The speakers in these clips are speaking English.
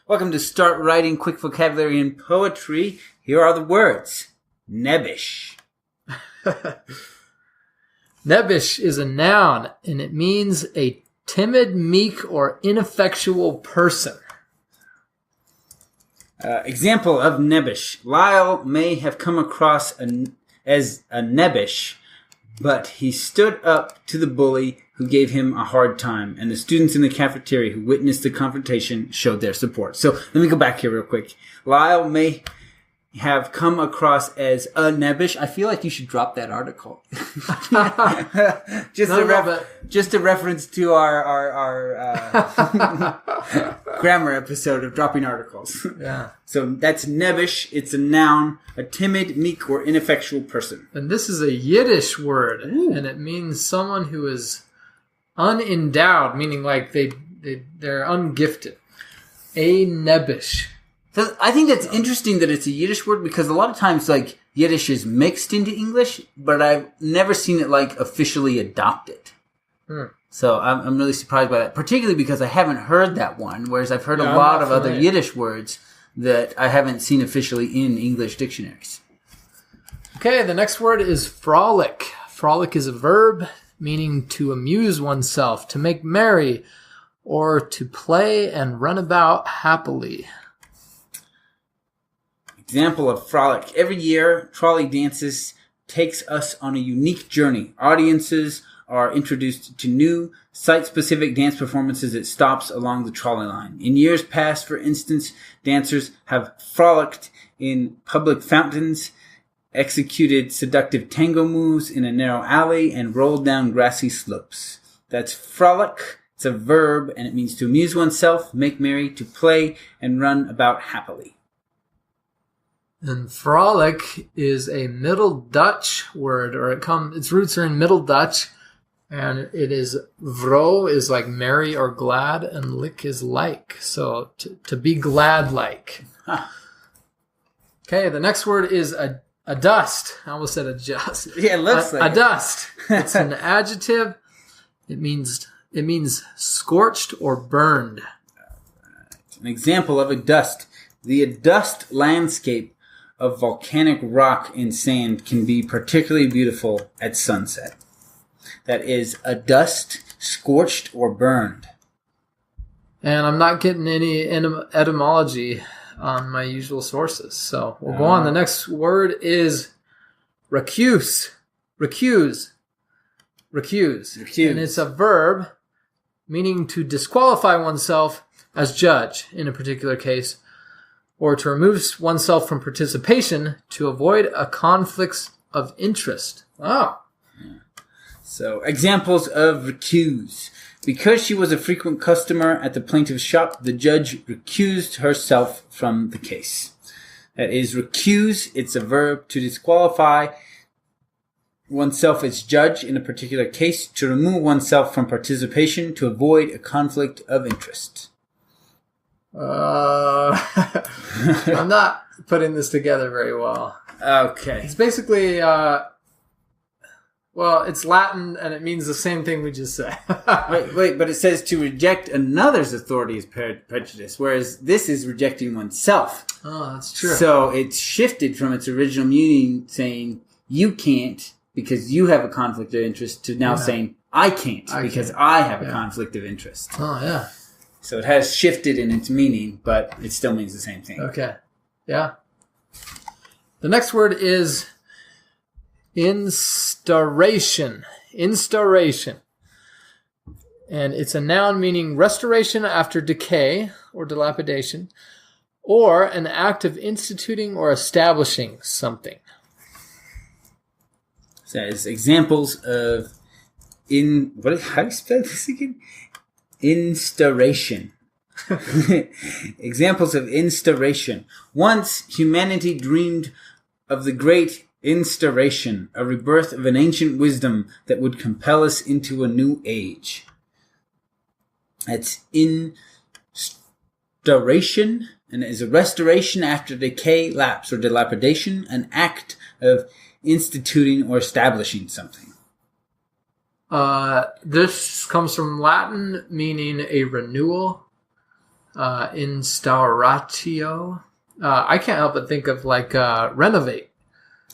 Welcome to Start Writing Quick Vocabulary and Poetry. Here are the words. Nebbish. Nebbish is a noun, and it means a timid, meek, or ineffectual person. Example of nebbish. Lyle may have come across as a nebbish, but he stood up to the bully who gave him a hard time, and the students in the cafeteria who witnessed the confrontation showed their support. So let me go back here real quick. Lyle may have come across as a nebbish. I feel like you should drop that article. Just a reference to our grammar episode of dropping articles. Yeah. So that's nebbish. It's a noun, a timid, meek, or ineffectual person. And this is a Yiddish word, Ooh. and it means someone who is unendowed, meaning like they're ungifted. A nebbish. So I think that's interesting that it's a Yiddish word because a lot of times like Yiddish is mixed into English, but I've never seen it like officially adopted. So I'm really surprised by that, particularly because I haven't heard that one, whereas I've heard a lot of other Yiddish words that I haven't seen officially in English dictionaries. Okay, the next word is frolic. Frolic is a verb meaning to amuse oneself, to make merry, or to play and run about happily. Example of frolic. Every year, trolley dances takes us on a unique journey. Audiences are introduced to new site-specific dance performances at stops along the trolley line. In years past, for instance, dancers have frolicked in public fountains, executed seductive tango moves in a narrow alley, and rolled down grassy slopes. That's frolic. It's a verb, and it means to amuse oneself, make merry, to play, and run about happily. And frolic is a Middle Dutch word, or its roots are in Middle Dutch, and it is vro is like merry or glad, and lik is like, so to be glad like. Huh. Okay, the next word is a dust. I almost said adjust. Yeah, it looks like a dust. It's an adjective. It means scorched or burned. An example of a dust. The adust landscape of volcanic rock and sand can be particularly beautiful at sunset. That is adust, scorched, or burned. And I'm not getting any etymology on my usual sources. So we'll go on. The next word is recuse. Recuse. And it's a verb meaning to disqualify oneself as judge in a particular case, or to remove oneself from participation to avoid a conflict of interest. Oh. So, examples of recuse. Because she was a frequent customer at the plaintiff's shop, the judge recused herself from the case. That is recuse. It's a verb to disqualify oneself as judge in a particular case, to remove oneself from participation, to avoid a conflict of interest. I'm not putting this together very well. Okay. It's basically, it's Latin, and it means the same thing we just said. wait, but it says to reject another's authority is prejudice, whereas this is rejecting oneself. Oh, that's true. So it's shifted from its original meaning, saying you can't because you have a conflict of interest, to now saying I can't because I have a conflict of interest. Oh, yeah. So it has shifted in its meaning, but it still means the same thing. Okay. Yeah. The next word is instauration. Instauration. And it's a noun meaning restoration after decay or dilapidation, or an act of instituting or establishing something. So as examples of how do you spell this again? Instauration. Examples of instauration. Once humanity dreamed of the great instauration, a rebirth of an ancient wisdom that would compel us into a new age. That's instauration, and it is a restoration after decay, lapse, or dilapidation, an act of instituting or establishing something. This comes from Latin, meaning a renewal. instauratio. I can't help but think of like renovate,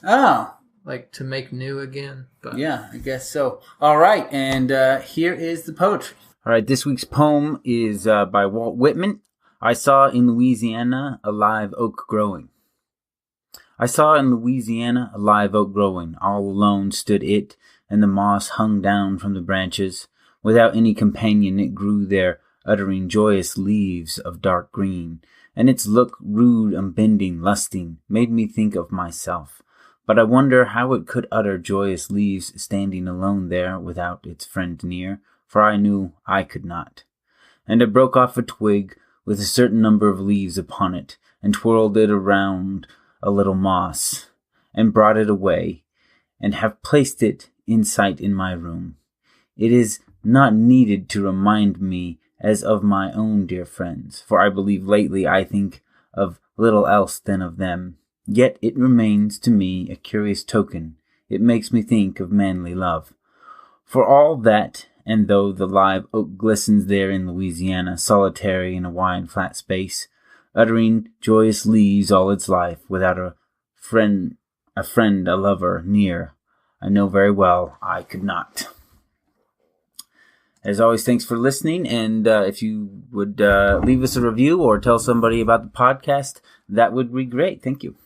Oh, like to make new again. But yeah, I guess so. All right, and here is the poetry. All right, this week's poem is by Walt Whitman. I saw in Louisiana a live oak growing. I saw in Louisiana a live oak growing. All alone stood it, and the moss hung down from the branches. Without any companion it grew there, uttering joyous leaves of dark green. And its look, rude, unbending, lusting, made me think of myself. But I wonder how it could utter joyous leaves standing alone there without its friend near, for I knew I could not. And I broke off a twig with a certain number of leaves upon it, and twirled it around a little moss, and brought it away, and have placed it in sight in my room. It is not needed to remind me as of my own dear friends, for I believe lately I think of little else than of them. Yet it remains to me a curious token. It makes me think of manly love. For all that, and though the live oak glistens there in Louisiana, solitary in a wide flat space, uttering joyous leaves all its life, without a friend, a lover near, I know very well I could not. As always, thanks for listening, and if you would leave us a review or tell somebody about the podcast, that would be great. Thank you.